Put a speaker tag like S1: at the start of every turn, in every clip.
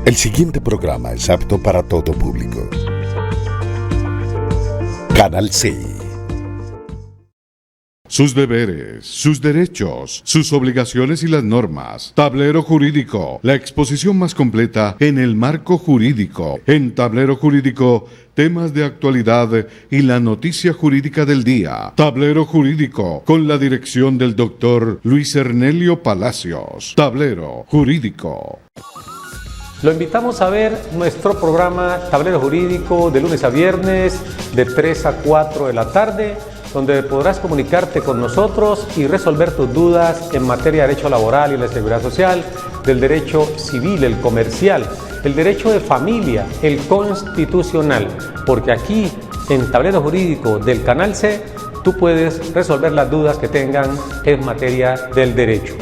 S1: El siguiente programa es apto para todo público. Canal C.
S2: Sus deberes, sus derechos, sus obligaciones y las normas. Tablero Jurídico, la exposición más completa en el marco jurídico. En Tablero Jurídico, temas de actualidad y la noticia jurídica del día. Tablero Jurídico, con la dirección del doctor Luis Ernelio Palacios. Tablero Jurídico.
S3: Lo invitamos a ver nuestro programa Tablero Jurídico de lunes a viernes de 3 a 4 de la tarde, donde podrás comunicarte con nosotros y resolver tus dudas en materia de derecho laboral y la seguridad social, del derecho civil, el comercial, el derecho de familia, el constitucional, porque aquí en Tablero Jurídico del Canal C tú puedes resolver las dudas que tengan en materia del derecho.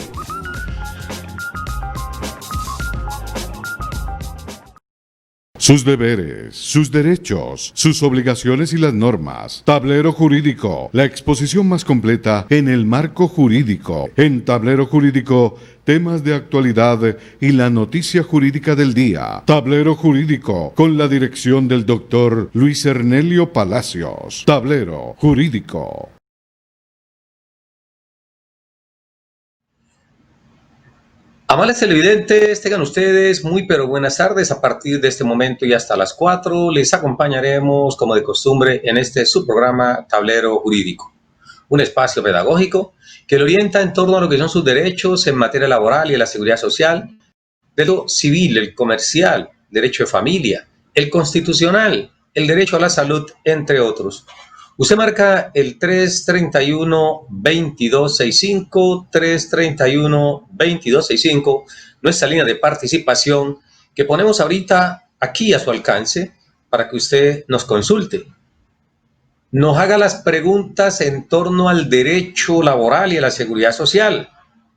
S2: Sus deberes, sus derechos, sus obligaciones y las normas. Tablero Jurídico, la exposición más completa en el marco jurídico. En Tablero Jurídico, temas de actualidad y la noticia jurídica del día. Tablero Jurídico, con la dirección del doctor Luis Ernelio Palacios. Tablero Jurídico.
S4: Amables televidentes, tengan ustedes muy pero buenas tardes. A partir de este momento y hasta las 4 les acompañaremos como de costumbre en este subprograma Tablero Jurídico, un espacio pedagógico que le orienta en torno a lo que son sus derechos en materia laboral y de la seguridad social, derecho civil, el comercial, derecho de familia, el constitucional, el derecho a la salud, entre otros. Usted marca el 331-2265, 331-2265, nuestra línea de participación que ponemos ahorita aquí a su alcance para que usted nos consulte. Nos haga las preguntas en torno al derecho laboral y a la seguridad social,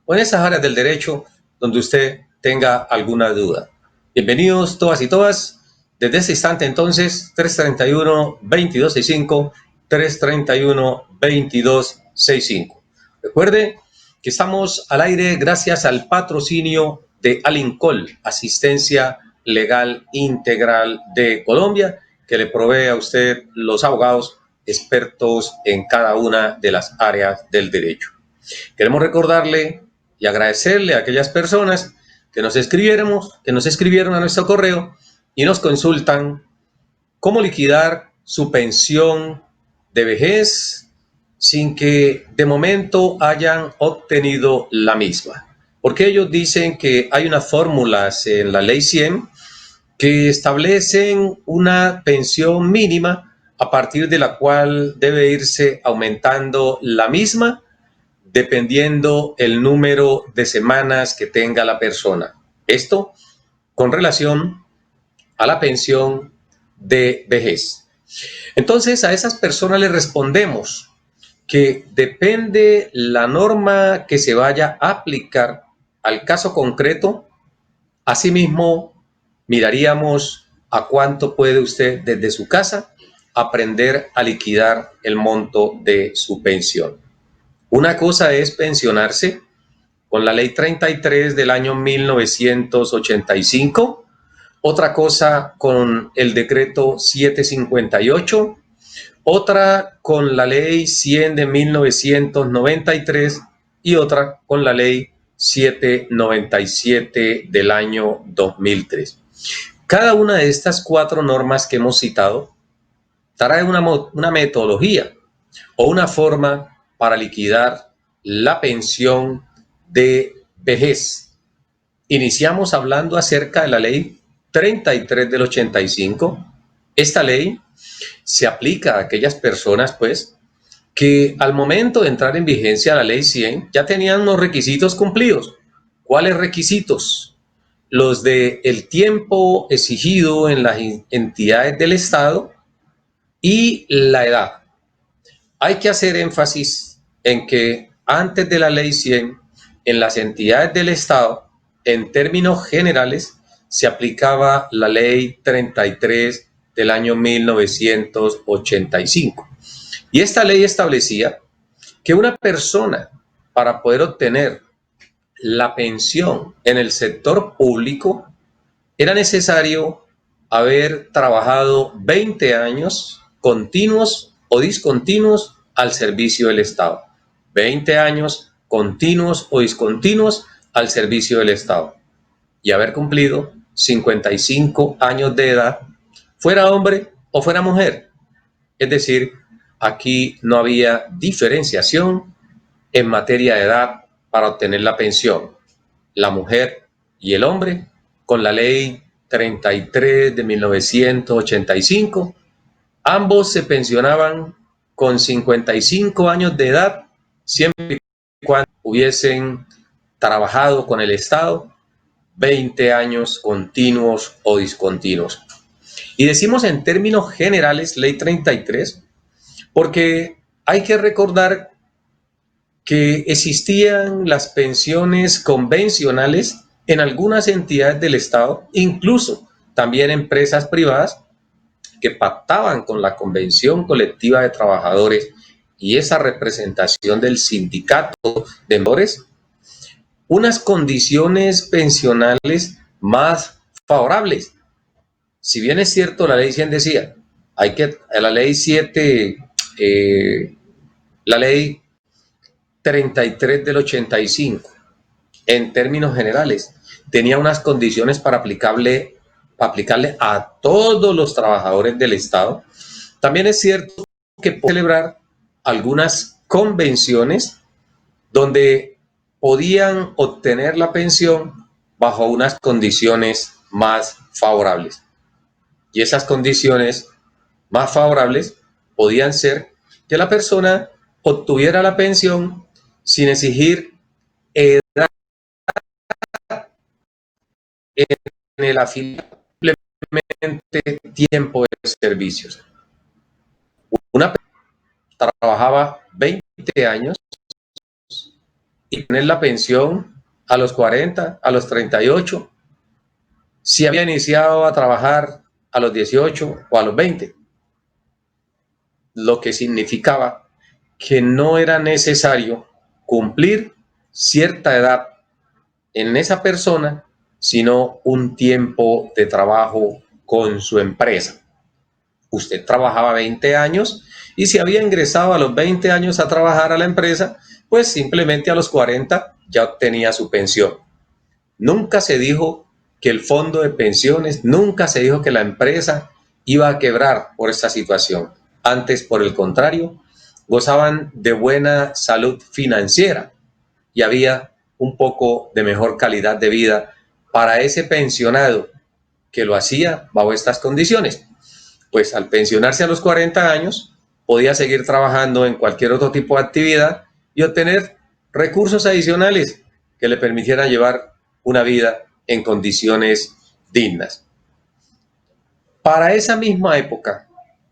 S4: o en esas áreas del derecho donde usted tenga alguna duda. Bienvenidos todas y todas. Desde este instante entonces, 331-2265, 331-2265. Recuerde que estamos al aire gracias al patrocinio de Alincol, Asistencia Legal Integral de Colombia, que le provee a usted los abogados expertos en cada una de las áreas del derecho. Queremos recordarle y agradecerle a aquellas personas que nos escribieron a nuestro correo y nos consultan cómo liquidar su pensión de vejez sin que de momento hayan obtenido la misma. Porque ellos dicen que hay unas fórmulas en la Ley 100 que establecen una pensión mínima a partir de la cual debe irse aumentando la misma dependiendo el número de semanas que tenga la persona. Esto con relación a la pensión de vejez. Entonces a esas personas les respondemos que depende la norma que se vaya a aplicar al caso concreto. Asimismo, miraríamos a cuánto puede usted desde su casa aprender a liquidar el monto de su pensión. Una cosa es pensionarse con la ley 33 del año 1985, otra cosa con el decreto 758, otra con la ley 100 de 1993 y otra con la ley 797 del año 2003. Cada una de estas cuatro normas que hemos citado trae una metodología o una forma para liquidar la pensión de vejez. Iniciamos hablando acerca de la ley 33 del 85. Esta ley se aplica a aquellas personas, pues, que al momento de entrar en vigencia la ley 100 ya tenían unos requisitos cumplidos. ¿Cuáles requisitos? Los de el tiempo exigido en las entidades del Estado y la edad. Hay que hacer énfasis en que antes de la ley 100, en las entidades del Estado, en términos generales, se aplicaba la ley 33 del año 1985. Y esta ley establecía que una persona, para poder obtener la pensión en el sector público, era necesario haber trabajado 20 años continuos o discontinuos al servicio del Estado. 20 años continuos o discontinuos al servicio del Estado. Y haber cumplido 55 años de edad, fuera hombre o fuera mujer. Es decir, aquí no había diferenciación en materia de edad para obtener la pensión. La mujer y el hombre, con la ley 33 de 1985, ambos se pensionaban con 55 años de edad, siempre y cuando hubiesen trabajado con el Estado 20 años continuos o discontinuos. Y decimos en términos generales ley 33 porque hay que recordar que existían las pensiones convencionales en algunas entidades del Estado, incluso también empresas privadas que pactaban con la Convención Colectiva de Trabajadores y esa representación del sindicato de empleadores, unas condiciones pensionales más favorables. Si bien es cierto, la ley 100 decía, la ley 7, la ley 33 del 85, en términos generales, tenía unas condiciones para aplicarle a todos los trabajadores del Estado. También es cierto que puede celebrar algunas convenciones donde podían obtener la pensión bajo unas condiciones más favorables. Y esas condiciones más favorables podían ser que la persona obtuviera la pensión sin exigir edad en el afiliado, simplemente tiempo de servicios. Una persona trabajaba 20 años y tener la pensión a los 40, a los 38, si había iniciado a trabajar a los 18 o a los 20, lo que significaba que no era necesario cumplir cierta edad en esa persona, sino un tiempo de trabajo con su empresa. Usted trabajaba 20 años y si había ingresado a los 20 años a trabajar a la empresa, pues simplemente a los 40 ya obtenía su pensión. Nunca se dijo que el fondo de pensiones, nunca se dijo que la empresa iba a quebrar por esta situación. Antes, por el contrario, gozaban de buena salud financiera y había un poco de mejor calidad de vida para ese pensionado que lo hacía bajo estas condiciones. Pues al pensionarse a los 40 años, podía seguir trabajando en cualquier otro tipo de actividad y obtener recursos adicionales que le permitieran llevar una vida en condiciones dignas. Para esa misma época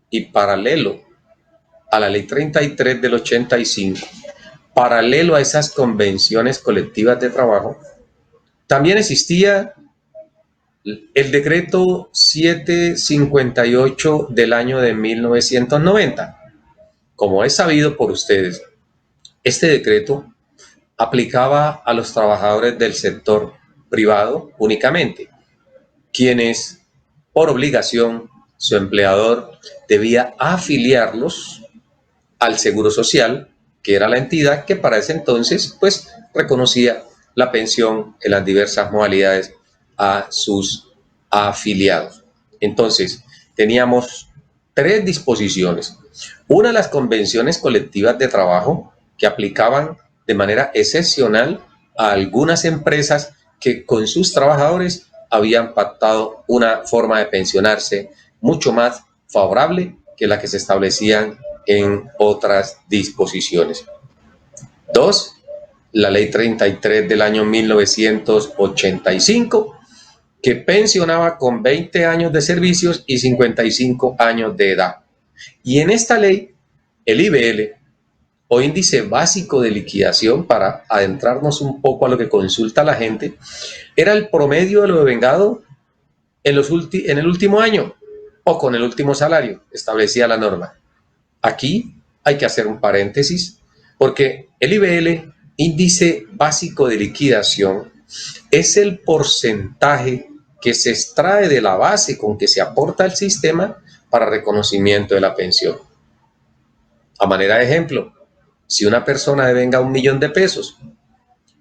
S4: y paralelo a la ley 33 del 85, paralelo a esas convenciones colectivas de trabajo, también existía el decreto 758 del año de 1990. Como es sabido por ustedes, este decreto aplicaba a los trabajadores del sector privado únicamente, quienes por obligación su empleador debía afiliarlos al Seguro Social, que era la entidad que para ese entonces pues reconocía la pensión en las diversas modalidades a sus afiliados. Entonces, teníamos tres disposiciones. Una, las convenciones colectivas de trabajo que aplicaban de manera excepcional a algunas empresas que con sus trabajadores habían pactado una forma de pensionarse mucho más favorable que la que se establecían en otras disposiciones. Dos, la ley 33 del año 1985, que pensionaba con 20 años de servicios y 55 años de edad. Y en esta ley, el IBL, o índice básico de liquidación, para adentrarnos un poco a lo que consulta la gente, era el promedio de lo devengado en el último año o con el último salario, establecía la norma. Aquí hay que hacer un paréntesis, porque el IBL, índice básico de liquidación, es el porcentaje que se extrae de la base con que se aporta al sistema para reconocimiento de la pensión. A manera de ejemplo, si una persona devenga 1.000.000 de pesos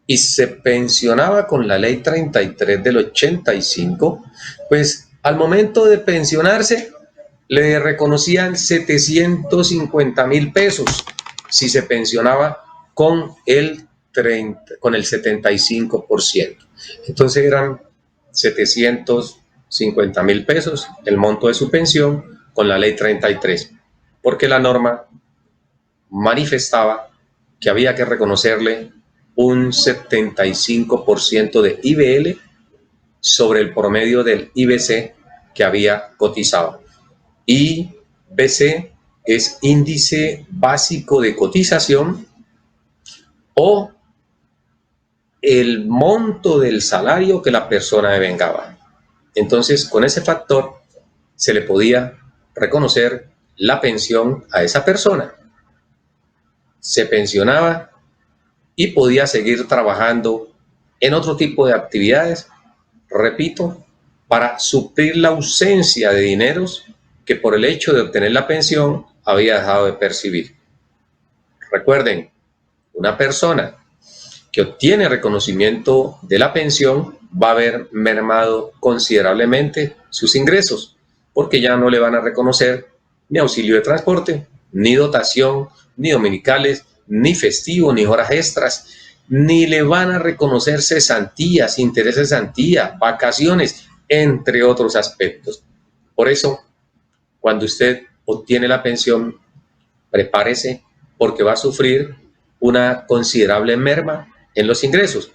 S4: y se pensionaba con la ley 33 del 85, pues al momento de pensionarse le reconocían 750.000 pesos si se pensionaba con el 75%. Entonces eran 750.000 pesos el monto de su pensión con la ley 33, porque la norma manifestaba que había que reconocerle un 75% de IBL sobre el promedio del IBC que había cotizado. IBC es índice básico de cotización o el monto del salario que la persona devengaba. Entonces, con ese factor se le podía reconocer la pensión a esa persona. Se pensionaba y podía seguir trabajando en otro tipo de actividades, repito, para suplir la ausencia de dineros que por el hecho de obtener la pensión había dejado de percibir. Recuerden, una persona que obtiene reconocimiento de la pensión va a haber mermado considerablemente sus ingresos, porque ya no le van a reconocer ni auxilio de transporte, ni dotación, ni dominicales, ni festivo, ni horas extras, ni le van a reconocer cesantías, intereses de cesantía, vacaciones, entre otros aspectos. Por eso, cuando usted obtiene la pensión, prepárese porque va a sufrir una considerable merma en los ingresos.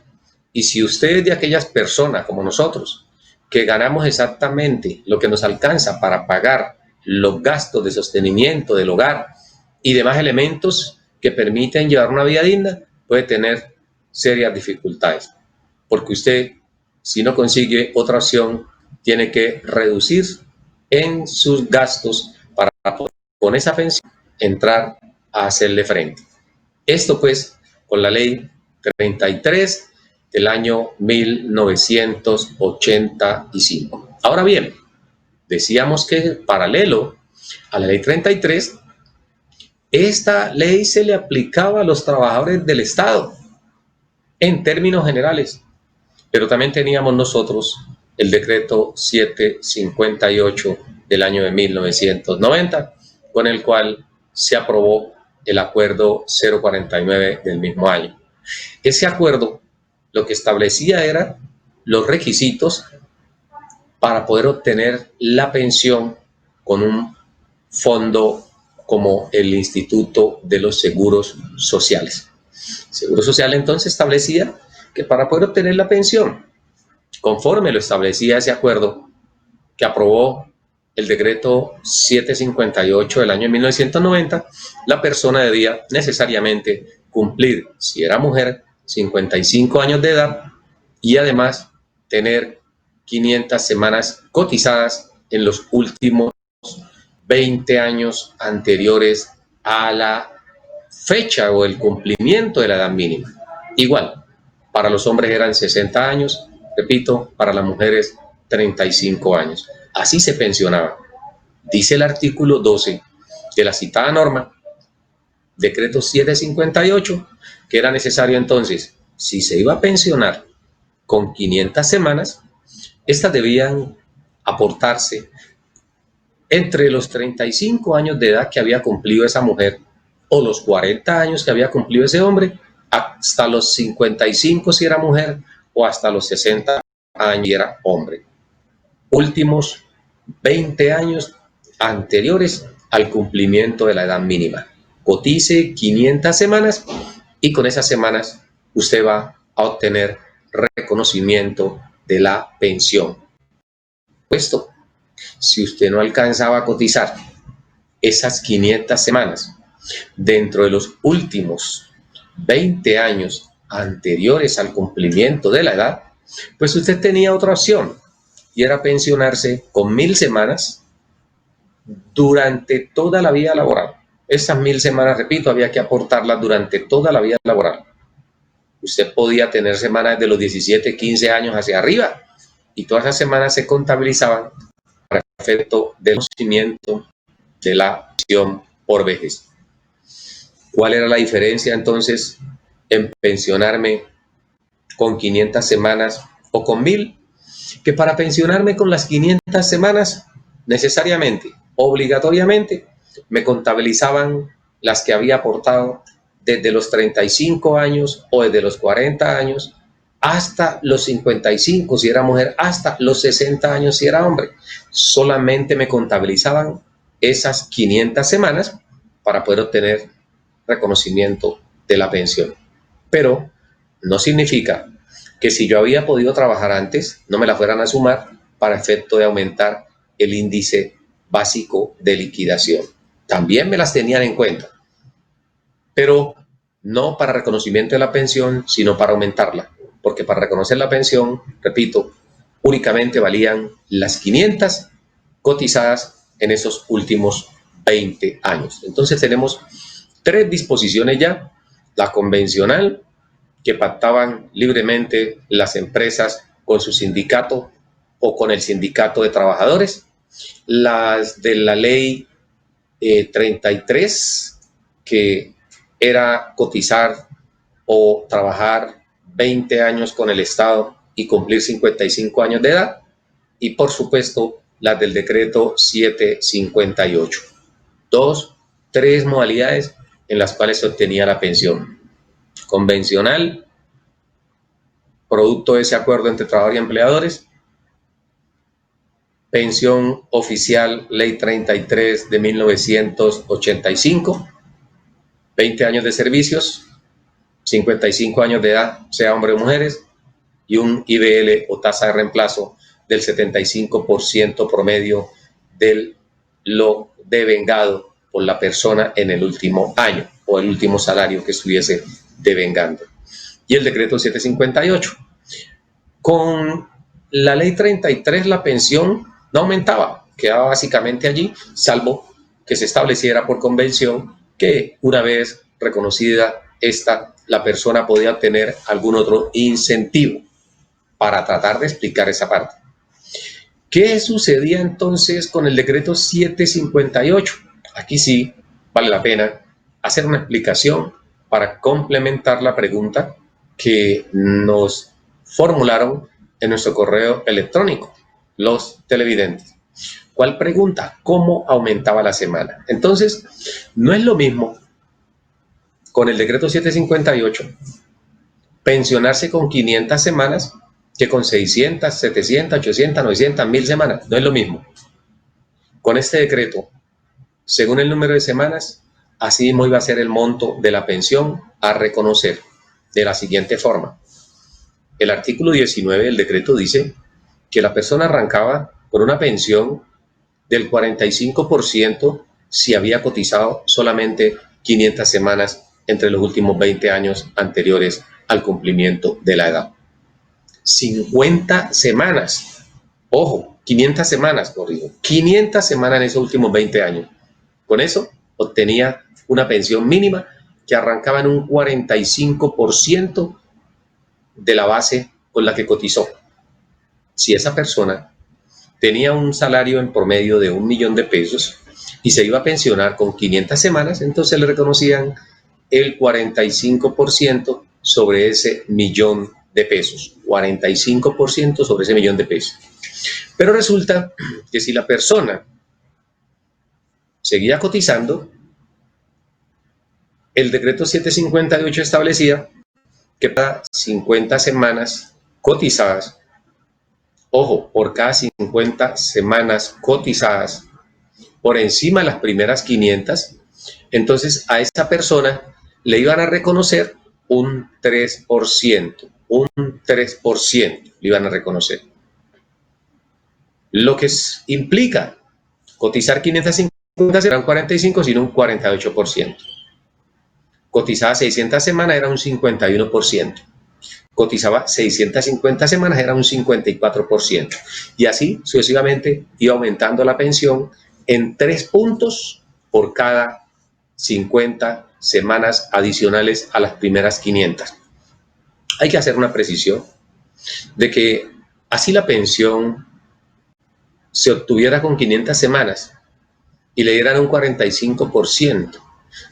S4: Y si usted es de aquellas personas como nosotros, que ganamos exactamente lo que nos alcanza para pagar los gastos de sostenimiento del hogar y demás elementos que permiten llevar una vida digna, puede tener serias dificultades. Porque usted, si no consigue otra opción, tiene que reducir en sus gastos para poder, con esa pensión, entrar a hacerle frente. Esto pues con la ley 33 del año 1985. Ahora bien, decíamos que paralelo a la ley 33, esta ley se le aplicaba a los trabajadores del Estado en términos generales, pero también teníamos nosotros el decreto 758 del año de 1990, con el cual se aprobó el acuerdo 049 del mismo año. Ese acuerdo lo que establecía era los requisitos para poder obtener la pensión con un fondo como el Instituto de los Seguros Sociales. Seguro Social entonces establecía que para poder obtener la pensión, conforme lo establecía ese acuerdo que aprobó el decreto 758 del año 1990, la persona debía necesariamente cumplir, si era mujer, 55 años de edad y además tener 500 semanas cotizadas en los últimos 20 años anteriores a la fecha o el cumplimiento de la edad mínima. Igual, para los hombres eran 60 años, repito, para las mujeres 35 años. Así se pensionaba. Dice el artículo 12 de la citada norma, decreto 758, que era necesario entonces, si se iba a pensionar con 500 semanas, estas debían aportarse entre los 35 años de edad que había cumplido esa mujer o los 40 años que había cumplido ese hombre, hasta los 55 si era mujer o hasta los 60 años si era hombre. Últimos 20 años anteriores al cumplimiento de la edad mínima. Cotice 500 semanas y con esas semanas usted va a obtener reconocimiento de la pensión. Puesto, si usted no alcanzaba a cotizar esas 500 semanas dentro de los últimos 20 años anteriores al cumplimiento de la edad, pues usted tenía otra opción y era pensionarse con 1000 semanas durante toda la vida laboral. Esas 1000 semanas, repito, había que aportarlas durante toda la vida laboral. Usted podía tener semanas de los 17, 15 años hacia arriba y todas esas semanas se contabilizaban para efecto del conocimiento de la pensión por vejez. ¿Cuál era la diferencia entonces en pensionarme con 500 semanas o con 1000? Que para pensionarme con las 500 semanas, necesariamente, obligatoriamente, me contabilizaban las que había aportado desde los 35 años o desde los 40 años hasta los 55 si era mujer, hasta los 60 años si era hombre. Solamente me contabilizaban esas 500 semanas para poder obtener reconocimiento de la pensión. Pero no significa que si yo había podido trabajar antes, no me la fueran a sumar para efecto de aumentar el índice básico de liquidación. También me las tenían en cuenta, pero no para reconocimiento de la pensión, sino para aumentarla, porque para reconocer la pensión, repito, únicamente valían las 500 cotizadas en esos últimos 20 años. Entonces tenemos 3 disposiciones ya: la convencional, que pactaban libremente las empresas con su sindicato o con el sindicato de trabajadores; las de la ley 33, que era cotizar o trabajar 20 años con el Estado y cumplir 55 años de edad; y por supuesto las del decreto 758. 3 modalidades en las cuales se obtenía la pensión: convencional, producto de ese acuerdo entre trabajadores y empleadores; pensión oficial, ley 33 de 1985, 20 años de servicios, 55 años de edad, sea hombre o mujeres, y un IBL o tasa de reemplazo del 75% promedio de lo devengado por la persona en el último año o el último salario que estuviese devengando. Y el decreto 758. Con la ley 33 la pensión no aumentaba, quedaba básicamente allí, salvo que se estableciera por convención que una vez reconocida esta, la persona podía obtener algún otro incentivo, para tratar de explicar esa parte. ¿Qué sucedía entonces con el decreto 758? Aquí sí vale la pena hacer una explicación para complementar la pregunta que nos formularon en nuestro correo electrónico los televidentes. ¿Cuál pregunta? ¿Cómo aumentaba la semana? Entonces, no es lo mismo con el decreto 758 pensionarse con 500 semanas que con 600, 700, 800, 900, 1000 semanas. No es lo mismo. Con este decreto, según el número de semanas, así mismo iba a ser el monto de la pensión a reconocer de la siguiente forma. El artículo 19 del decreto dice que la persona arrancaba con una pensión del 45% si había cotizado solamente 500 semanas entre los últimos 20 años anteriores al cumplimiento de la edad. 50 semanas, ojo, 500 semanas, corrijo, 500 semanas en esos últimos 20 años. Con eso obtenía una pensión mínima que arrancaba en un 45% de la base con la que cotizó. Si esa persona tenía un salario en promedio de 1 millón de pesos y se iba a pensionar con 500 semanas, entonces le reconocían el 45% sobre ese millón de pesos, 45% sobre ese millón de pesos. Pero resulta que si la persona seguía cotizando, el decreto 758 establecía que cada 50 semanas cotizadas, ojo, por cada 50 semanas cotizadas por encima de las primeras 500, entonces a esa persona le iban a reconocer un 3%, le iban a reconocer. Lo que implica cotizar 550 será un 45, sino un 48%. Cotizaba 600 semanas era un 51%. Cotizaba 650 semanas era un 54%. Y así sucesivamente iba aumentando la pensión en 3 puntos por cada 50 semanas adicionales a las primeras 500. Hay que hacer una precisión de que así la pensión se obtuviera con 500 semanas y le dieran un 45%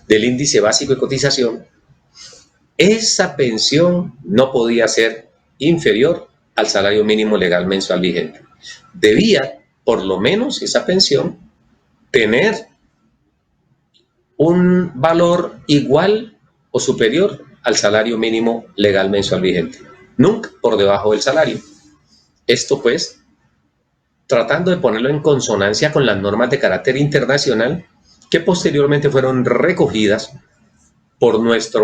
S4: del índice básico de cotización, esa pensión no podía ser inferior al salario mínimo legal mensual vigente. Debía, por lo menos, esa pensión tener un valor igual o superior al salario mínimo legal mensual vigente, nunca por debajo del salario. Esto pues, tratando de ponerlo en consonancia con las normas de carácter internacional que posteriormente fueron recogidas por nuestra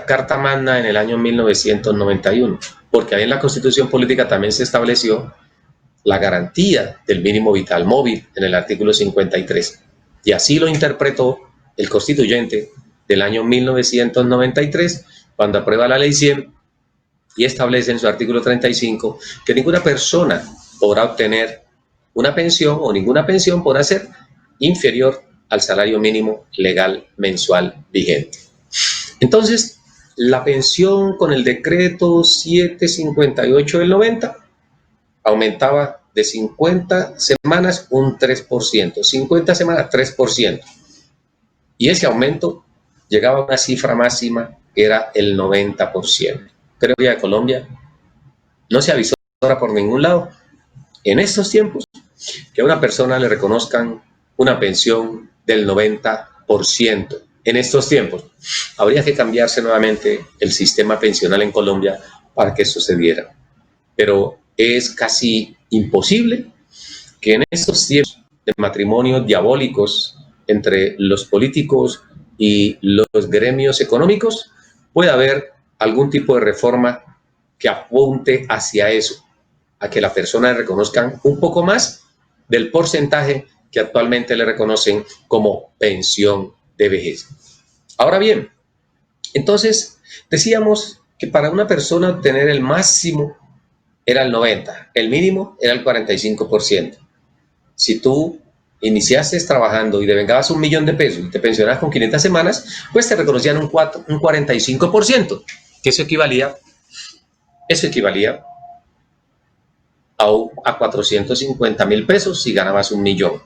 S4: Carta Magna en el año 1991, porque ahí en la Constitución Política también se estableció la garantía del mínimo vital móvil en el artículo 53, y así lo interpretó el constituyente del año 1993 cuando aprueba la ley 100 y establece en su artículo 35 que ninguna persona podrá obtener una pensión o ninguna pensión podrá ser inferior al salario mínimo legal mensual vigente. Entonces, la pensión con el decreto 758 del 90 aumentaba de 50 semanas un 3%, 50 semanas 3%. Y ese aumento llegaba a una cifra máxima que era el 90%. Creo que a Colombia no se avisó ahora por ningún lado en estos tiempos que a una persona le reconozcan una pensión del 90%. En estos tiempos habría que cambiarse nuevamente el sistema pensional en Colombia para que sucediera. Pero es casi imposible que en estos tiempos de matrimonios diabólicos entre los políticos y los gremios económicos pueda haber algún tipo de reforma que apunte hacia eso, a que la persona le reconozcan un poco más del porcentaje que actualmente le reconocen como pensión de vejez. Ahora bien, entonces decíamos que para una persona obtener el máximo era el 90%, el mínimo era el 45%. Si tú iniciaste trabajando y devengabas 1 millón de pesos y te pensionabas con 500 semanas, pues te reconocían un 45%, que eso equivalía a 450.000 pesos si ganabas 1 millón.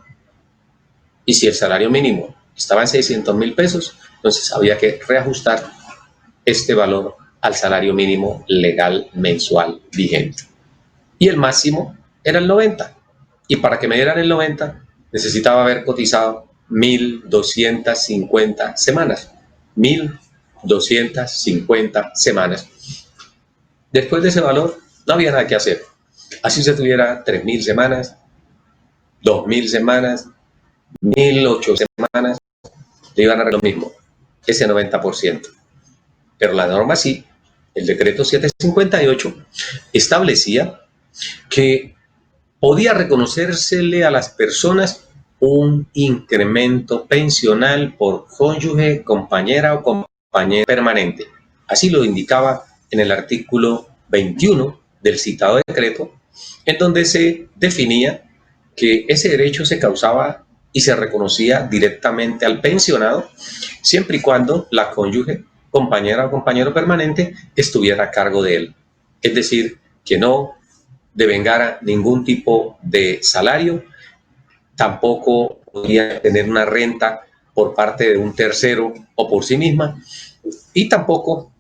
S4: Y si el salario mínimo estaba en 600.000 pesos, entonces había que reajustar este valor al salario mínimo legal mensual vigente. Y el máximo era el 90%. Y para que me dieran el 90%, necesitaba haber cotizado 1.250 semanas. 1.250 semanas. Después de ese valor, no había nada que hacer. Así se tuviera 3.000 semanas, 2.000 semanas, 1.008 semanas, le iban a dar lo mismo, ese 90%. Pero la norma sí, el decreto 758, establecía que podía reconocérsele a las personas un incremento pensional por cónyuge, compañera o compañero permanente. Así lo indicaba en el artículo 21 del citado decreto, en donde se definía que ese derecho se causaba y se reconocía directamente al pensionado, siempre y cuando la cónyuge, compañera o compañero permanente estuviera a cargo de él. Es decir, que no devengara ningún tipo de salario, tampoco podía tener una renta por parte de un tercero o por sí misma, y tampoco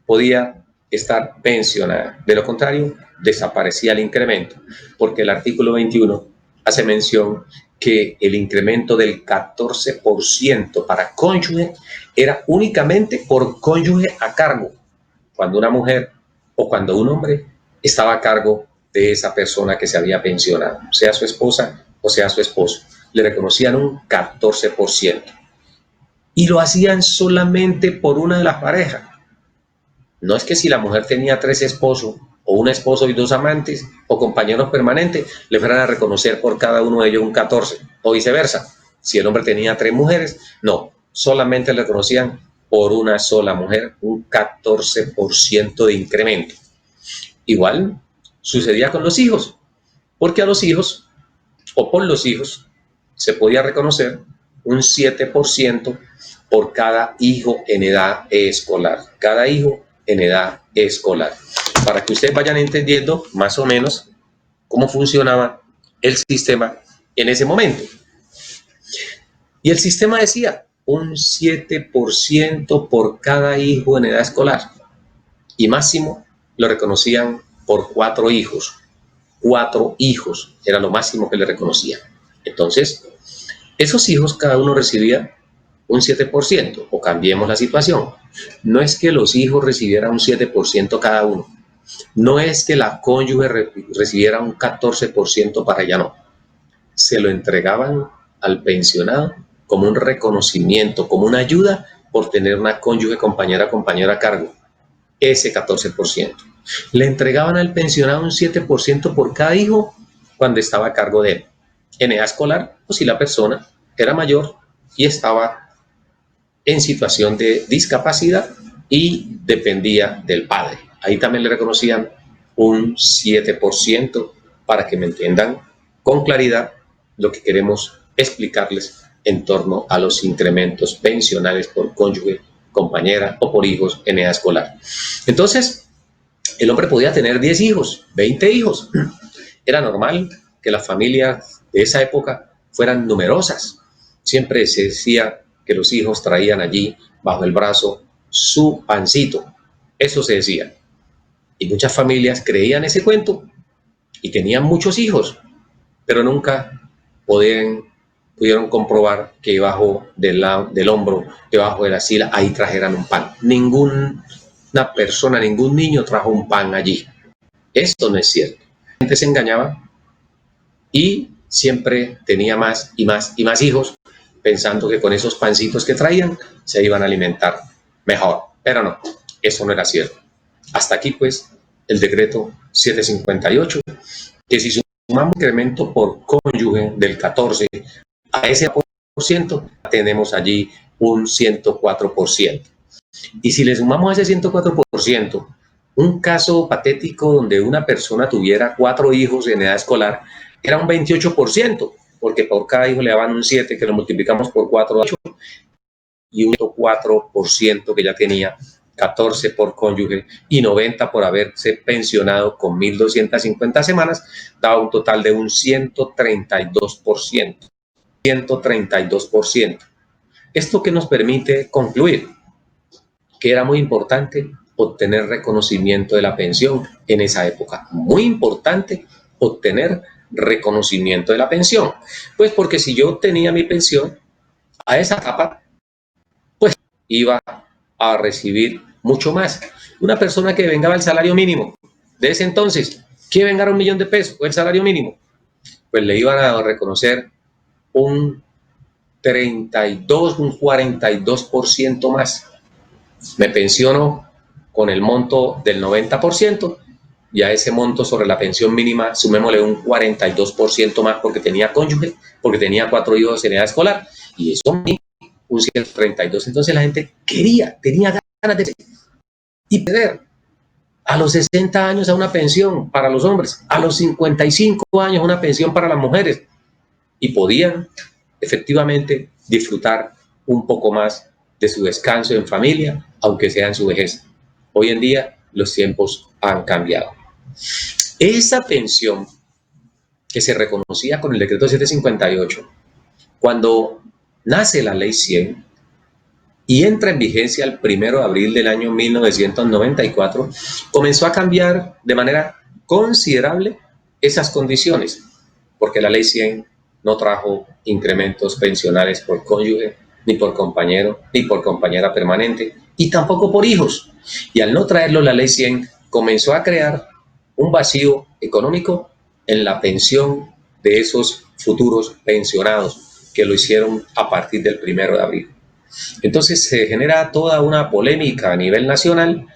S4: podía estar pensionada. De lo contrario, desaparecía el incremento, porque el artículo 21 hace mención que el incremento del 14% para cónyuge era únicamente por cónyuge a cargo, cuando una mujer o cuando un hombre estaba a cargo de esa persona que se había pensionado, sea su esposa o sea su esposo. Le reconocían un 14%. Y lo hacían solamente por una de las parejas. No es que si la mujer tenía 3 esposos, o un esposo y 2 amantes, o compañeros permanentes, le fueran a reconocer por cada uno de ellos un 14, o viceversa. Si el hombre tenía 3 mujeres, no, solamente le reconocían por una sola mujer un 14% de incremento. Igual sucedía con los hijos, porque a los hijos, o por los hijos, se podía reconocer un 7% por cada hijo en edad escolar. Cada hijo en edad escolar. para que ustedes vayan entendiendo más o menos cómo funcionaba el sistema en ese momento. Y el sistema decía un 7% por cada hijo en edad escolar, y máximo lo reconocían por 4 hijos. 4 hijos era lo máximo que le reconocían. Entonces, esos hijos cada uno recibía un 7%, o cambiemos la situación. No es que los hijos recibieran un 7% cada uno. No es que la cónyuge recibiera un 14% para ella, no. Se lo entregaban al pensionado como un reconocimiento, como una ayuda por tener una cónyuge, compañera a cargo. Ese 14%. Le entregaban al pensionado un 7% por cada hijo cuando estaba a cargo de él. En edad escolar, o si la persona era mayor y estaba en situación de discapacidad y dependía del padre. Ahí también le reconocían un 7% para que me entiendan con claridad lo que queremos explicarles en torno a los incrementos pensionales por cónyuge, compañera o por hijos en edad escolar. Entonces, el hombre podía tener 10 hijos, 20 hijos. Era normal que las familias de esa época fueran numerosas. Siempre se decía que los hijos traían allí bajo el brazo su pancito. Eso se decía. Y muchas familias creían ese cuento y tenían muchos hijos, pero nunca pudieron comprobar que debajo del hombro, debajo de la sila, ahí trajeran un pan. Ninguna persona, ningún niño trajo un pan allí. Esto no es cierto. La gente se engañaba y siempre tenía más y más y más hijos, pensando que con esos pancitos que traían se iban a alimentar mejor. Pero no, eso no era cierto. Hasta aquí, pues, el decreto 758, que si sumamos incremento por cónyuge del 14 a ese por ciento, tenemos allí un 104%. Y si le sumamos a ese 104%, un caso patético donde una persona tuviera 4 hijos en edad escolar, era un 28%, porque por cada hijo le daban un 7, que lo multiplicamos por 4, 8, y un 4% que ya tenía 14 por cónyuge y 90 por haberse pensionado con 1.250 semanas, daba un total de un 132%. 132%. Esto que nos permite concluir que era muy importante obtener reconocimiento de la pensión en esa época. Muy importante obtener reconocimiento de la pensión. Pues porque si yo obtenía mi pensión a esa etapa, pues iba a recibir mucho más. Una persona que vengaba el salario mínimo de ese entonces, que vengara $1.000.000 o el salario mínimo, pues le iban a reconocer un 32, un 42% más. Me pensiono con el monto del 90%, y a ese monto sobre la pensión mínima sumémosle un 42% más porque tenía cónyuge, porque tenía 4 hijos en edad escolar, y eso un 132. Entonces la gente tenía ganas de y pedir a los 60 años a una pensión para los hombres, a los 55 años una pensión para las mujeres, y podían efectivamente disfrutar un poco más de su descanso en familia, aunque sea en su vejez. Hoy en día los tiempos han cambiado. Esa pensión que se reconocía con el decreto 758, cuando nace la ley 100 y entra en vigencia el 1 de abril del año 1994, comenzó a cambiar de manera considerable esas condiciones, porque la ley 100 no trajo incrementos pensionales por cónyuge, ni por compañero, ni por compañera permanente, y tampoco por hijos. Y al no traerlo, la ley 100 comenzó a crear un vacío económico en la pensión de esos futuros pensionados que lo hicieron a partir del 1 de abril. Entonces se genera toda una polémica a nivel nacional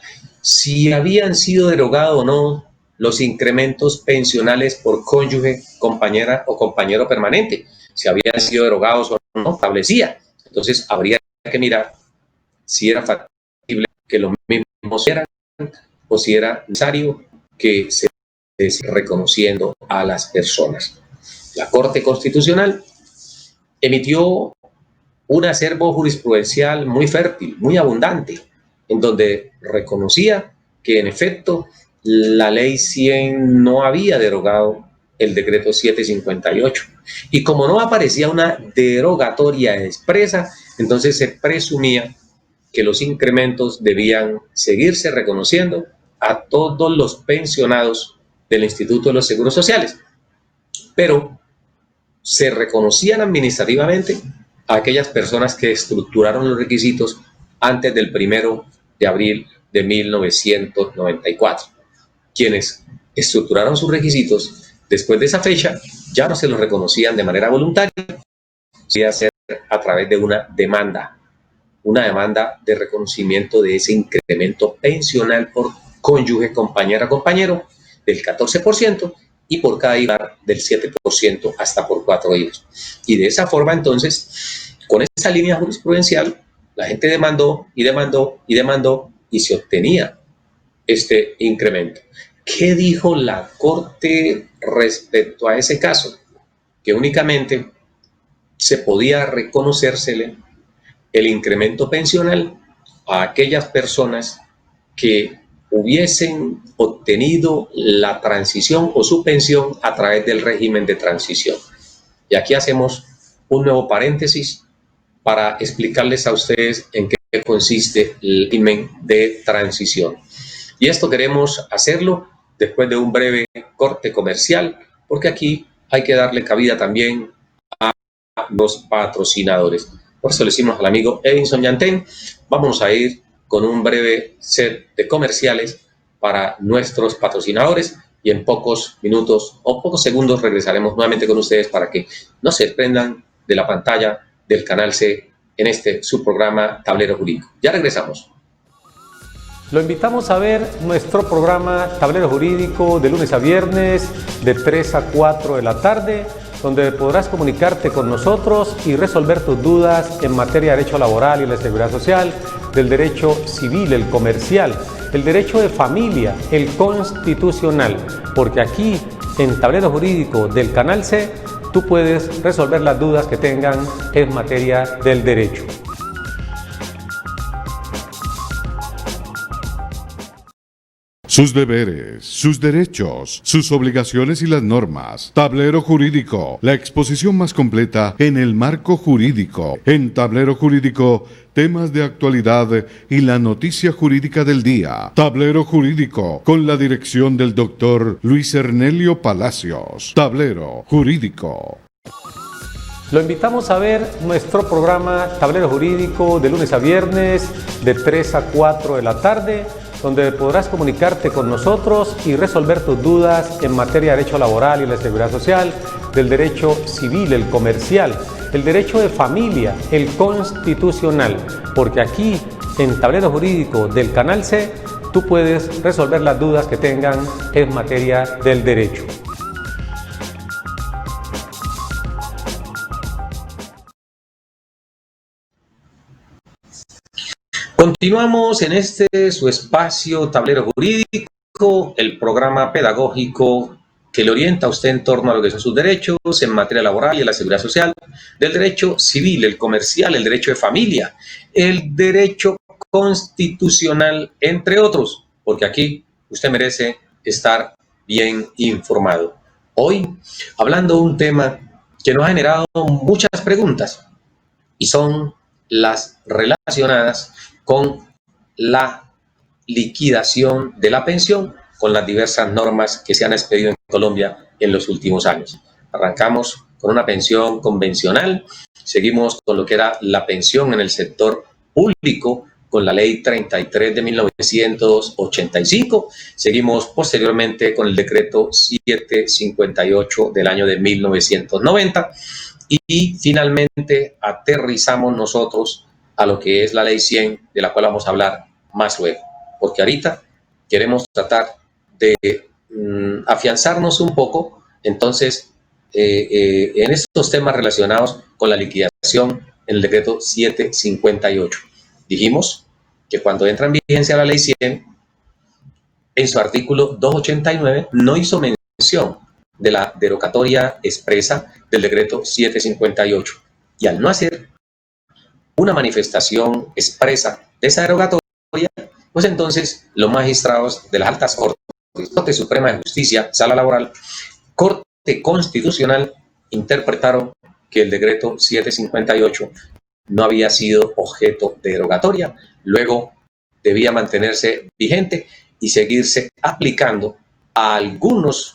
S4: si habían sido derogados o no los incrementos pensionales por cónyuge, compañera o compañero permanente, si habían sido derogados o no, establecía. Entonces habría que mirar si era factible que los mismos eran o si era necesario que se reconociendo a las personas. La Corte Constitucional emitió un acervo jurisprudencial muy fértil, muy abundante, en donde reconocía que en efecto la ley 100 no había derogado el decreto 758. Y como no aparecía una derogatoria expresa, entonces se presumía que los incrementos debían seguirse reconociendo a todos los pensionados del Instituto de los Seguros Sociales, pero se reconocían administrativamente a aquellas personas que estructuraron los requisitos antes del 1 de abril de 1994. Quienes estructuraron sus requisitos después de esa fecha ya no se los reconocían de manera voluntaria, podía ser a través de una demanda de reconocimiento de ese incremento pensional por cónyuge, compañera, compañero del 14% y por cada hijo del 7% hasta por 4 hijos. Y de esa forma entonces, con esa línea jurisprudencial, la gente demandó y se obtenía este incremento. ¿Qué dijo la Corte respecto a ese caso? Que únicamente se podía reconocérsele el incremento pensional a aquellas personas que hubiesen obtenido la transición o su pensión a través del régimen de transición. Y aquí hacemos un nuevo paréntesis para explicarles a ustedes en qué consiste el régimen de transición. Y esto queremos hacerlo después de un breve corte comercial, porque aquí hay que darle cabida también a los patrocinadores. Por eso le decimos al amigo Edinson Yantén, vamos a ir con un breve set de comerciales para nuestros patrocinadores y en pocos minutos o pocos segundos regresaremos nuevamente con ustedes para que no se desprendan de la pantalla del Canal C en este subprograma Tablero Jurídico. Ya regresamos.
S3: Lo invitamos a ver nuestro programa Tablero Jurídico de lunes a viernes de 3 a 4 de la tarde, donde podrás comunicarte con nosotros y resolver tus dudas en materia de derecho laboral y la seguridad social, del derecho civil, el comercial, el derecho de familia, el constitucional, porque aquí en Tablero Jurídico del Canal C tú puedes resolver las dudas que tengan en materia del derecho.
S2: Sus deberes, sus derechos, sus obligaciones y las normas. Tablero Jurídico, la exposición más completa en el marco jurídico. En Tablero Jurídico, temas de actualidad y la noticia jurídica del día. Tablero Jurídico, con la dirección del doctor Luis Ernelio Palacios. Tablero Jurídico.
S3: Lo invitamos a ver nuestro programa Tablero Jurídico de lunes a viernes de 3 a 4 de la tarde, donde podrás comunicarte con nosotros y resolver tus dudas en materia de derecho laboral y la seguridad social, del derecho civil, el comercial, el derecho de familia, el constitucional, porque aquí en Tablero Jurídico del Canal C tú puedes resolver las dudas que tengan en materia del derecho.
S4: Continuamos en este su espacio Tablero Jurídico, el programa pedagógico que le orienta a usted en torno a lo que son sus derechos en materia laboral y en la seguridad social, del derecho civil, el comercial, el derecho de familia, el derecho constitucional, entre otros, porque aquí usted merece estar bien informado. Hoy, hablando de un tema que nos ha generado muchas preguntas y son las relacionadas con la liquidación de la pensión con las diversas normas que se han expedido en Colombia en los últimos años. Arrancamos con una pensión convencional, seguimos con lo que era la pensión en el sector público con la ley 33 de 1985, seguimos posteriormente con el decreto 758 del año de 1990 y finalmente aterrizamos nosotros a lo que es la ley 100, de la cual vamos a hablar más luego, porque ahorita queremos tratar de afianzarnos un poco, entonces, en estos temas relacionados con la liquidación en el decreto 758. Dijimos que cuando entra en vigencia la ley 100, en su artículo 289 no hizo mención de la derogatoria expresa del decreto 758. Y al no hacer una manifestación expresa de esa derogatoria, pues entonces los magistrados de las altas cortes Corte Suprema de Justicia, Sala Laboral, Corte Constitucional, interpretaron que el decreto 758 no había sido objeto de derogatoria, luego debía mantenerse vigente y seguirse aplicando a algunos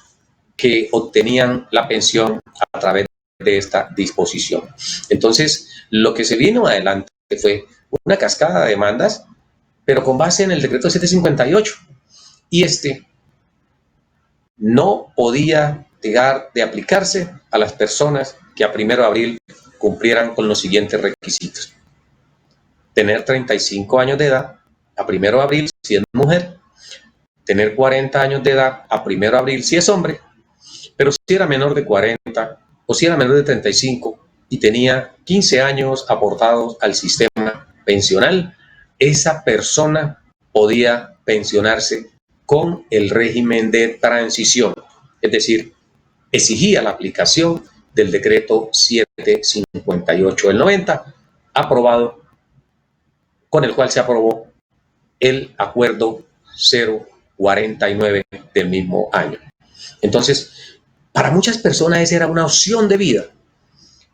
S4: que obtenían la pensión a través de esta disposición. Entonces, lo que se vino adelante fue una cascada de demandas, pero con base en el decreto 758, y este no podía dejar de aplicarse a las personas que a 1 de abril cumplieran con los siguientes requisitos: tener 35 años de edad a 1 de abril si es mujer, tener 40 años de edad a 1 de abril si es hombre, pero si era menor de 40 o si era menor de 35 y tenía 15 años aportados al sistema pensional, esa persona podía pensionarse con el régimen de transición, es decir, exigía la aplicación del decreto 758 del 90, aprobado, con el cual se aprobó el acuerdo 049 del mismo año. Entonces, para muchas personas esa era una opción de vida,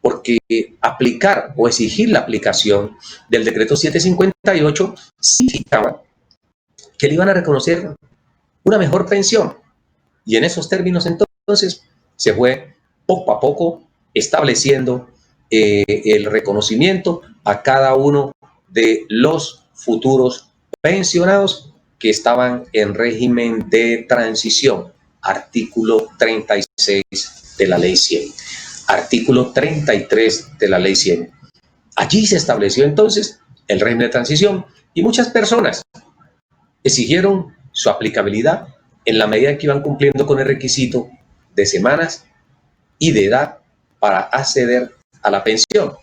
S4: porque aplicar o exigir la aplicación del decreto 758 significaba que le iban a reconocer una mejor pensión. Y en esos términos entonces se fue poco a poco estableciendo el reconocimiento a cada uno de los futuros pensionados que estaban en régimen de transición. Artículo 36 de la Ley 100. Artículo 33 de la Ley 100. Allí se estableció entonces el régimen de transición y muchas personas exigieron su aplicabilidad en la medida en que iban cumpliendo con el requisito de semanas y de edad para acceder a la pensión.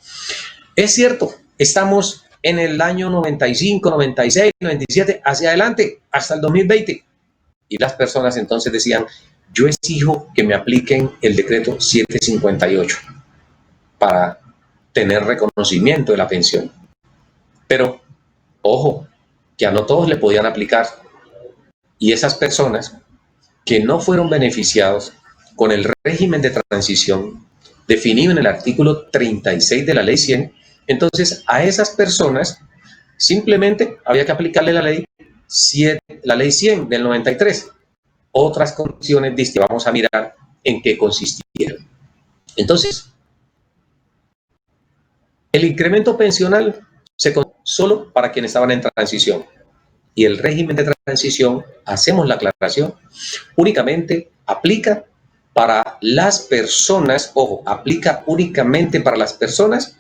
S4: Es cierto, estamos en el año 95, 96, 97, hacia adelante, hasta el 2020. Y las personas entonces decían: yo exijo que me apliquen el decreto 758 para tener reconocimiento de la pensión. Pero, ojo, que a no todos le podían aplicar. Y esas personas que no fueron beneficiados con el régimen de transición definido en el artículo 36 de la Ley 100, entonces a esas personas simplemente había que aplicarle la ley 100 del 93. Otras condiciones distintas, vamos a mirar en qué consistieron. Entonces, el incremento pensional se concede solo para quienes estaban en transición. Y el régimen de transición, hacemos la aclaración, únicamente aplica para las personas, ojo, aplica únicamente para las personas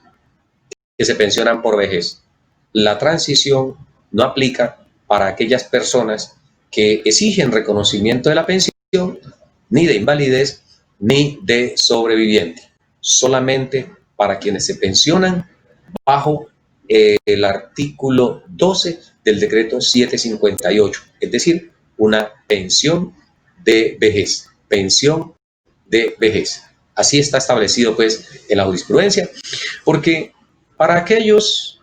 S4: que se pensionan por vejez. La transición no aplica para aquellas personas que exigen reconocimiento de la pensión, ni de invalidez, ni de sobreviviente. Solamente para quienes se pensionan bajo el artículo 12 del decreto 758, es decir, una pensión de vejez, pensión de vejez. Así está establecido pues en la jurisprudencia, porque para aquellos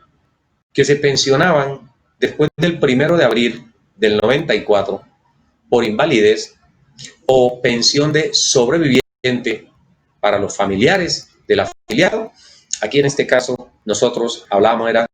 S4: que se pensionaban después del 1 de abril del 94 por invalidez o pensión de sobreviviente para los familiares del afiliado, aquí en este caso nosotros habla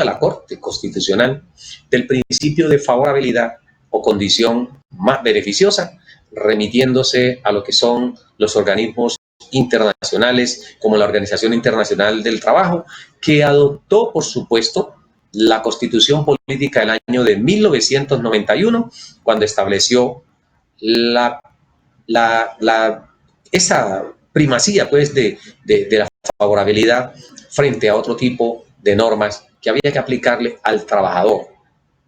S4: la Corte Constitucional del principio de favorabilidad o condición más beneficiosa, remitiéndose a lo que son los organismos internacionales como la Organización Internacional del Trabajo, que adoptó, por supuesto, la Constitución Política del año de 1991, cuando estableció esa primacía pues, de la favorabilidad frente a otro tipo de normas que había que aplicarle al trabajador.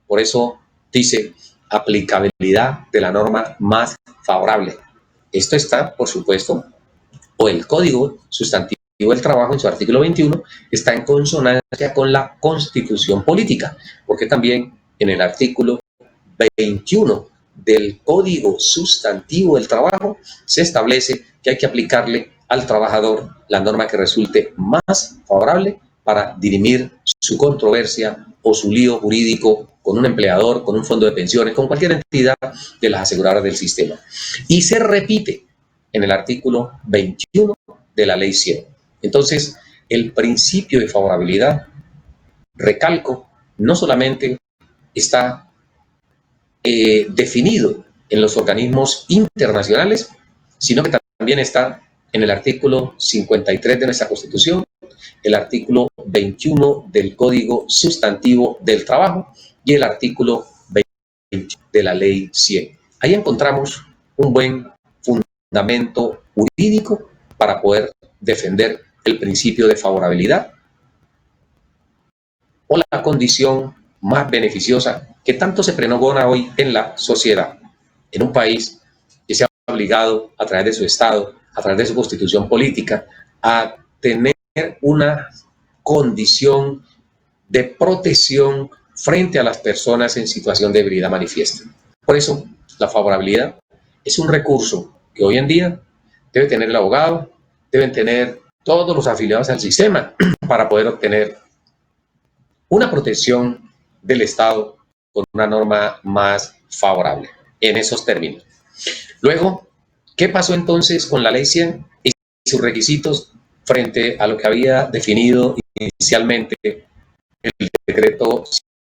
S4: Por eso dice aplicabilidad de la norma más favorable. Esto está, por supuesto, o el Código Sustantivo del Trabajo en su artículo 21 está en consonancia con la Constitución Política, porque también en el artículo 21 del Código Sustantivo del Trabajo se establece que hay que aplicarle al trabajador la norma que resulte más favorable para dirimir su controversia o su lío jurídico con un empleador, con un fondo de pensiones, con cualquier entidad de las aseguradoras del sistema. Y se repite en el artículo 21 de la Ley 100. Entonces, el principio de favorabilidad, recalco, no solamente está definido en los organismos internacionales, sino que también está en el artículo 53 de nuestra Constitución, el artículo 21 del Código Sustantivo del Trabajo y el artículo 20 de la Ley 100. Ahí encontramos un buen fundamento jurídico para poder defender el principio de favorabilidad o la condición más beneficiosa que tanto se pregona hoy en la sociedad, en un país que se ha obligado a través de su Estado, a través de su constitución política, a tener una condición de protección frente a las personas en situación de debilidad manifiesta. Por eso, la favorabilidad es un recurso que hoy en día debe tener el abogado, deben tener todos los afiliados al sistema para poder obtener una protección del Estado con una norma más favorable en esos términos. Luego, ¿qué pasó entonces con la Ley 100 y sus requisitos frente a lo que había definido inicialmente el decreto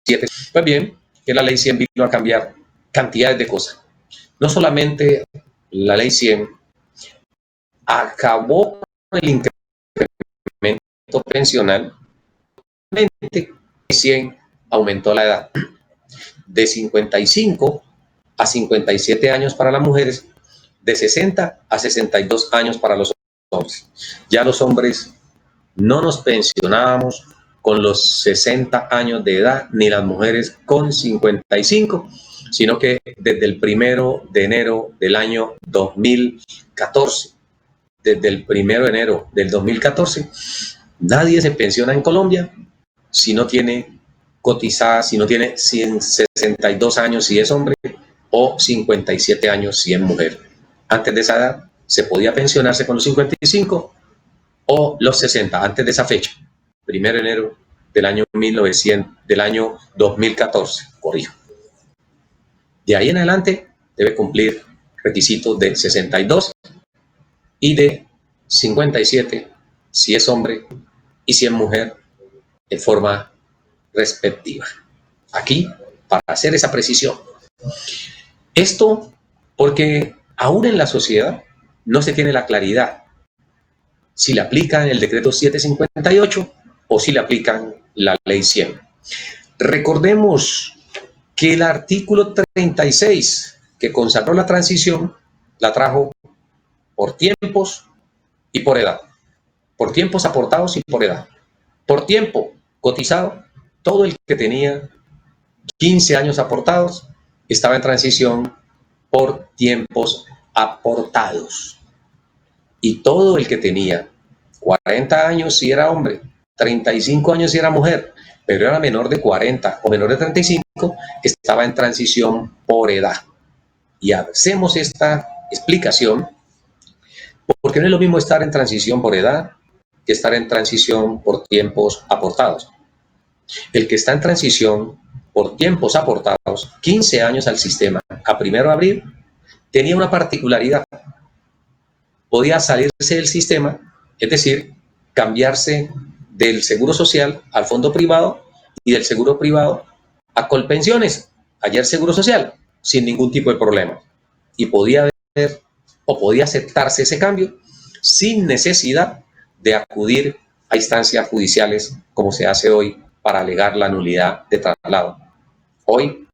S4: 7? Pues bien, que la Ley 100 vino a cambiar cantidades de cosas. No solamente la Ley 100 acabó con el incremento pensional, la Ley 100 aumentó la edad de 55 a 57 años para las mujeres, de 60 a 62 años para los hombres. Ya los hombres no nos pensionábamos con los 60 años de edad, ni las mujeres con 55, sino que desde el 1 de enero del año 2014, desde el 1 de enero del 2014, nadie se pensiona en Colombia si no tiene cotizada, si no tiene 62 años si es hombre o 57 años si es mujer. Antes de esa edad se podía pensionarse con los 55 o los 60, antes de esa fecha, 1 de enero del año 2014, corrijo. De ahí en adelante debe cumplir requisitos de 62 y de 57 si es hombre y si es mujer de forma respectiva. Aquí, para hacer esa precisión. Esto porque aún en la sociedad no se tiene la claridad si le aplican el decreto 758 o si le aplican la Ley 100. Recordemos que el artículo 36 que consagró la transición la trajo por tiempos y por edad. Por tiempos aportados y por edad. Por tiempo cotizado, todo el que tenía 15 años aportados estaba en transición por tiempos aportados. Y todo el que tenía 40 años si era hombre, 35 años si era mujer, pero era menor de 40 o menor de 35, estaba en transición por edad. Y hacemos esta explicación porque no es lo mismo estar en transición por edad que estar en transición por tiempos aportados. El que está en transición por tiempos aportados, 15 años al sistema, a 1 de abril, tenía una particularidad. Podía salirse del sistema, es decir, cambiarse del seguro social al fondo privado y del seguro privado a Colpensiones, ayer seguro social, sin ningún tipo de problema. Y podía haber o podía aceptarse ese cambio sin necesidad de acudir a instancias judiciales como se hace hoy para alegar la nulidad de traslado. Hoy,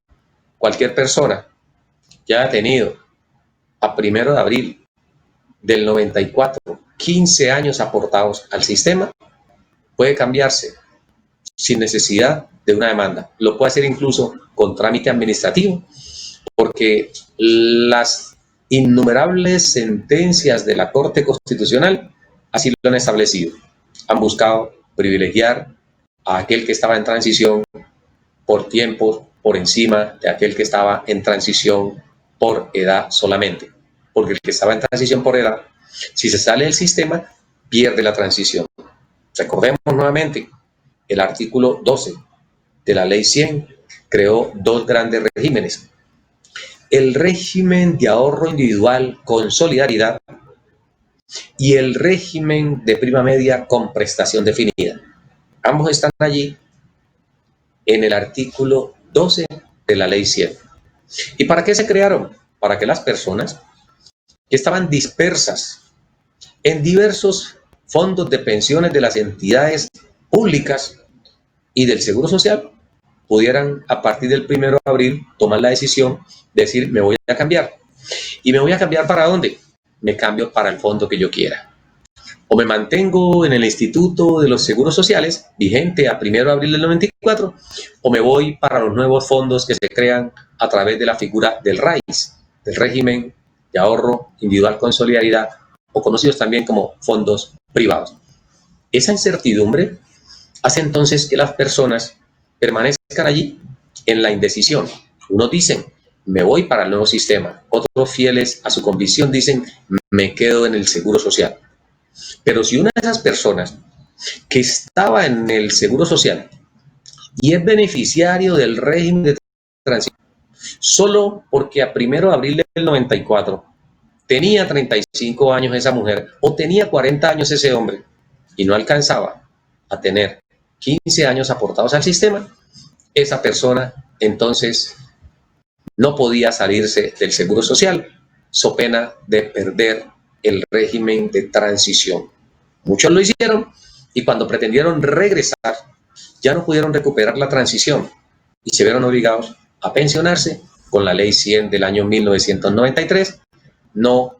S4: cualquier persona que haya tenido a 1 de abril del 94 15 años aportados al sistema puede cambiarse sin necesidad de una demanda. Lo puede hacer incluso con trámite administrativo, porque las innumerables sentencias de la Corte Constitucional así lo han establecido. Han buscado privilegiar a aquel que estaba en transición por tiempo por encima de aquel que estaba en transición por edad solamente. Porque el que estaba en transición por edad, si se sale del sistema, pierde la transición. Recordemos nuevamente el artículo 12 de la Ley 100 creó dos grandes regímenes. El régimen de ahorro individual con solidaridad y el régimen de prima media con prestación definida. Ambos están allí en el artículo 12 de la Ley 100. ¿Y para qué se crearon? Para que las personas que estaban dispersas en diversos fondos de pensiones de las entidades públicas y del Seguro Social pudieran a partir del 1 de abril tomar la decisión de decir, me voy a cambiar. ¿Y me voy a cambiar para dónde? Me cambio para el fondo que yo quiera. O me mantengo en el Instituto de los Seguros Sociales, vigente a 1 de abril del 94, o me voy para los nuevos fondos que se crean a través de la figura del RAIS, del régimen de ahorro individual con solidaridad, o conocidos también como fondos privados. Esa incertidumbre hace entonces que las personas permanezcan allí en la indecisión. Unos dicen, me voy para el nuevo sistema. Otros, fieles a su convicción, dicen, me quedo en el Seguro Social. Pero si una de esas personas que estaba en el Seguro Social y es beneficiario del régimen de transición, solo porque a 1 de abril del 94 tenía 35 años esa mujer o tenía 40 años ese hombre y no alcanzaba a tener 15 años aportados al sistema, esa persona entonces no podía salirse del Seguro Social, so pena de perder el régimen de transición. Muchos lo hicieron y cuando pretendieron regresar ya no pudieron recuperar la transición y se vieron obligados a pensionarse con la Ley 100 del año 1993, no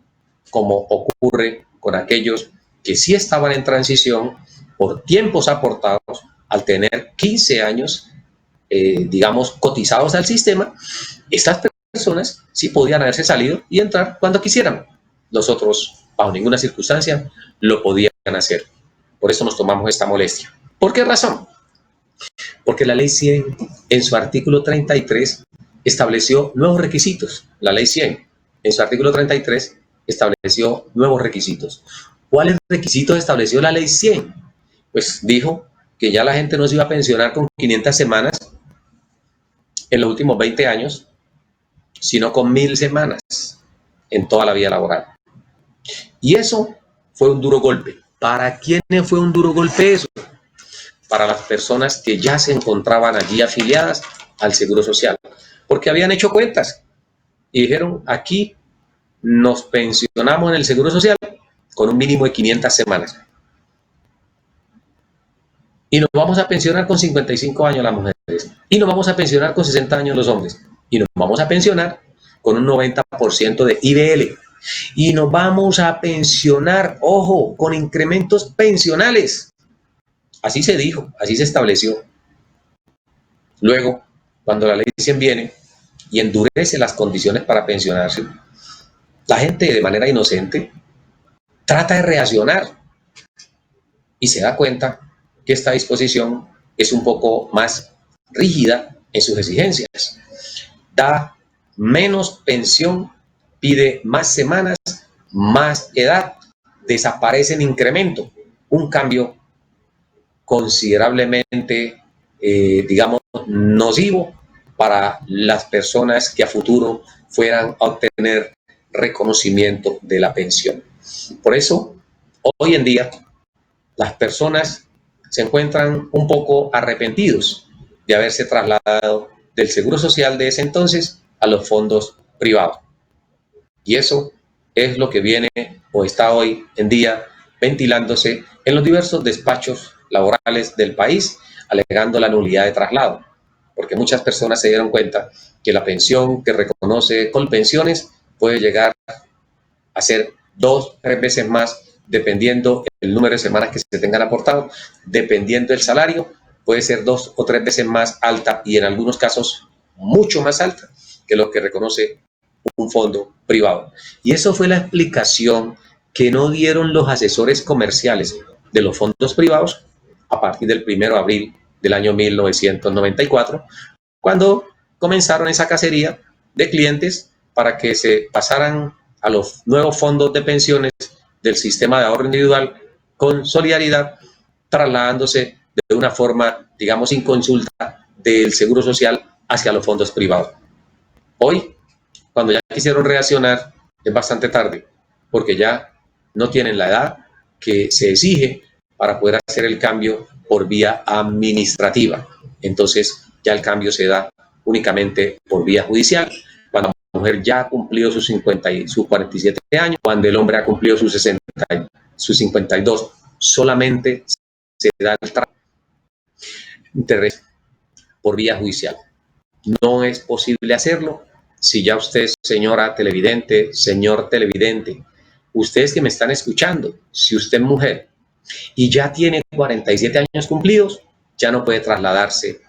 S4: como ocurre con aquellos que sí estaban en transición por tiempos aportados al tener 15 años, digamos, cotizados al sistema. Estas personas sí podían haberse salido y entrar cuando quisieran. Los otros, bajo ninguna circunstancia, lo podían hacer. Por eso nos tomamos esta molestia. ¿Por qué razón? Porque la Ley 100, en su artículo 33, estableció nuevos requisitos. La Ley 100, en su artículo 33, estableció nuevos requisitos. ¿Cuáles requisitos estableció la Ley 100? Pues dijo que ya la gente no se iba a pensionar con 500 semanas en los últimos 20 años, sino con 1000 semanas en toda la vida laboral. Y eso fue un duro golpe. ¿Para quiénes fue un duro golpe eso? Para las personas que ya se encontraban allí afiliadas al Seguro Social, porque habían hecho cuentas y dijeron, aquí nos pensionamos en el Seguro Social con un mínimo de 500 semanas. Y nos vamos a pensionar con 55 años las mujeres. Y nos vamos a pensionar con 60 años los hombres. Y nos vamos a pensionar con un 90% de IBL. Y nos vamos a pensionar, ojo, con incrementos pensionales. Así se dijo, así se estableció. Luego, cuando la Ley 100 viene y endurece las condiciones para pensionarse, la gente de manera inocente trata de reaccionar y se da cuenta que esta disposición es un poco más rígida en sus exigencias. Da menos pensión, pide más semanas, más edad, desaparece el incremento. Un cambio considerablemente, digamos, nocivo para las personas que a futuro fueran a obtener reconocimiento de la pensión. Por eso, hoy en día, las personas se encuentran un poco arrepentidos de haberse trasladado del Seguro Social de ese entonces a los fondos privados. Y eso es lo que viene o está hoy en día ventilándose en los diversos despachos laborales del país, alegando la nulidad de traslado, porque muchas personas se dieron cuenta que la pensión que reconoce Colpensiones puede llegar a ser 2 o 3 veces más dependiendo el número de semanas que se tengan aportado, dependiendo del salario, puede ser 2 o 3 veces más alta y en algunos casos mucho más alta que lo que reconoce un fondo privado. Y eso fue la explicación que no dieron los asesores comerciales de los fondos privados a partir del 1 de abril del año 1994, cuando comenzaron esa cacería de clientes para que se pasaran a los nuevos fondos de pensiones del sistema de ahorro individual con solidaridad, trasladándose de una forma, digamos, sin consulta del Seguro Social hacia los fondos privados. Hoy, cuando ya quisieron reaccionar, es bastante tarde, porque ya no tienen la edad que se exige para poder hacer el cambio por vía administrativa. Entonces, ya el cambio se da únicamente por vía judicial, cuando la mujer ya ha cumplido sus 47 años, cuando el hombre ha cumplido sus 52, solamente se da el trámite por vía judicial. No es posible hacerlo si ya usted, señora televidente, señor televidente, ustedes que me están escuchando, si usted es mujer y ya tiene 47 años cumplidos, ya no puede trasladarse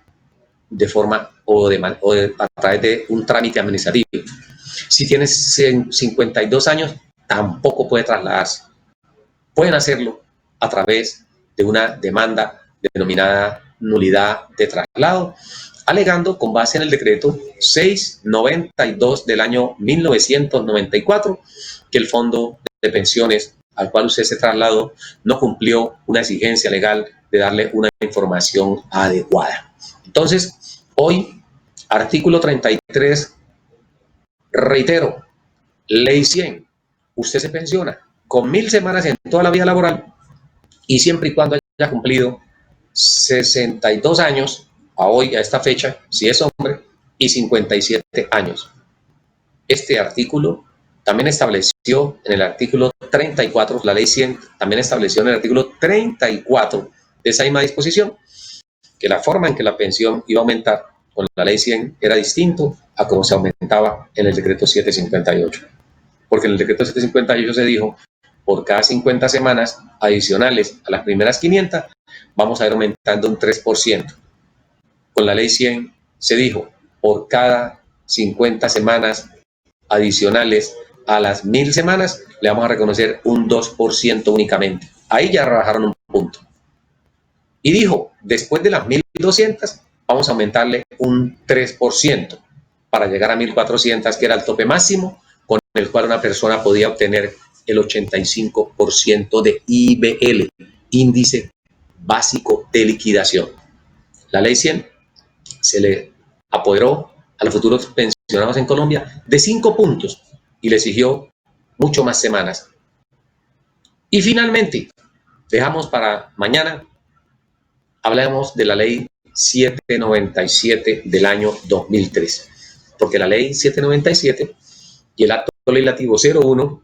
S4: de forma a través de un trámite administrativo. Si tiene 52 años, tampoco puede trasladarse. Pueden hacerlo a través de una demanda denominada nulidad de traslado, alegando con base en el decreto 692 del año 1994 que el fondo de pensiones al cual usted se trasladó no cumplió una exigencia legal de darle una información adecuada. Entonces, hoy, artículo 33, reitero, ley 100, usted se pensiona con 1000 semanas en toda la vida laboral y siempre y cuando haya cumplido 62 años a hoy, a esta fecha, si es hombre, y 57 años. Este artículo también estableció en el artículo 34, la ley 100 también estableció en el artículo 34 de esa misma disposición, que la forma en que la pensión iba a aumentar con la ley 100 era distinto a como se aumentaba en el decreto 758. Porque en el decreto 758 se dijo, por cada 50 semanas adicionales a las primeras 500, vamos a ir aumentando un 3%. Con la ley 100 se dijo, por cada 50 semanas adicionales a las 1000 semanas, le vamos a reconocer un 2% únicamente. Ahí ya rebajaron un punto. Y dijo, después de las 1200, vamos a aumentarle un 3% para llegar a 1400, que era el tope máximo, con el cual una persona podía obtener el 85% de IBL, índice básico de liquidación. La ley 100 se le apoderó a los futuros pensionados en Colombia de 5 puntos y le exigió mucho más semanas. Y finalmente, dejamos para mañana, hablamos de la ley 797 del año 2003, porque la ley 797 y el acto legislativo 01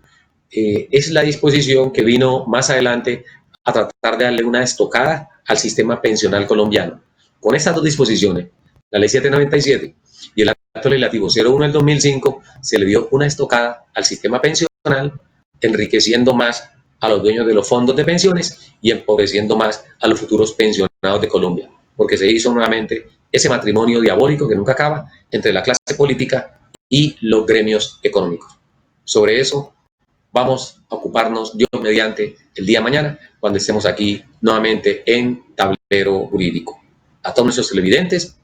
S4: es la disposición que vino más adelante a tratar de darle una estocada al sistema pensional colombiano. Con estas dos disposiciones, la ley 797 y el acto legislativo 01 del 2005, se le dio una estocada al sistema pensional, enriqueciendo más a los dueños de los fondos de pensiones y empobreciendo más a los futuros pensionados de Colombia, porque se hizo nuevamente ese matrimonio diabólico que nunca acaba entre la clase política y los gremios económicos. Sobre eso vamos a ocuparnos, Dios mediante, el día de mañana, cuando estemos aquí nuevamente en Tablero Jurídico. A todos nuestros televidentes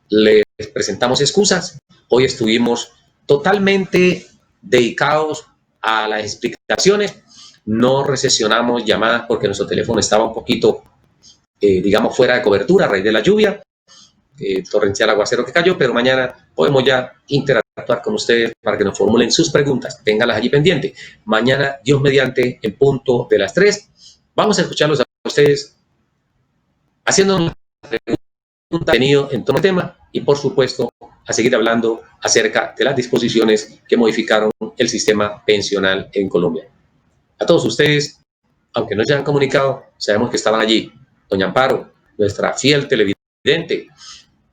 S4: les presentamos excusas. Hoy estuvimos totalmente dedicados a las explicaciones. No recesionamos llamadas porque nuestro teléfono estaba un poquito, digamos, fuera de cobertura a raíz de la lluvia, torrencial aguacero que cayó, pero mañana podemos ya interactuar con ustedes para que nos formulen sus preguntas. Ténganlas allí pendientes. Mañana, Dios mediante, en punto de las 3, vamos a escucharlos a ustedes haciéndonos preguntas en torno al tema y, por supuesto, a seguir hablando acerca de las disposiciones que modificaron el sistema pensional en Colombia. A todos ustedes, aunque no se han comunicado, sabemos que estaban allí. Doña Amparo, nuestra fiel televidente,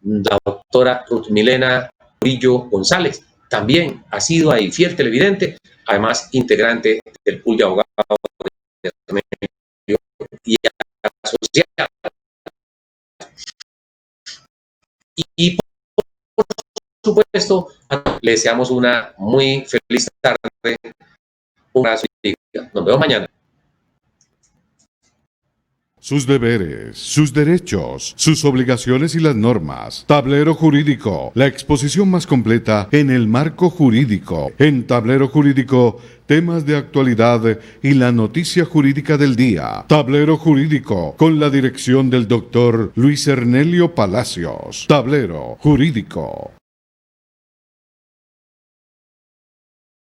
S4: la doctora Ruth Milena Murillo González, también ha sido ahí fiel televidente, además integrante del pool de abogados y asociados. Y por supuesto, le deseamos una muy feliz tarde. Un abrazo y nos vemos mañana.
S2: sus deberes, sus derechos, sus obligaciones y las normas. Tablero Jurídico, la exposición más completa en el marco jurídico. En Tablero Jurídico, temas de actualidad y la noticia jurídica del día. Tablero Jurídico, con la dirección del doctor Luis Ernelio Palacios. Tablero Jurídico.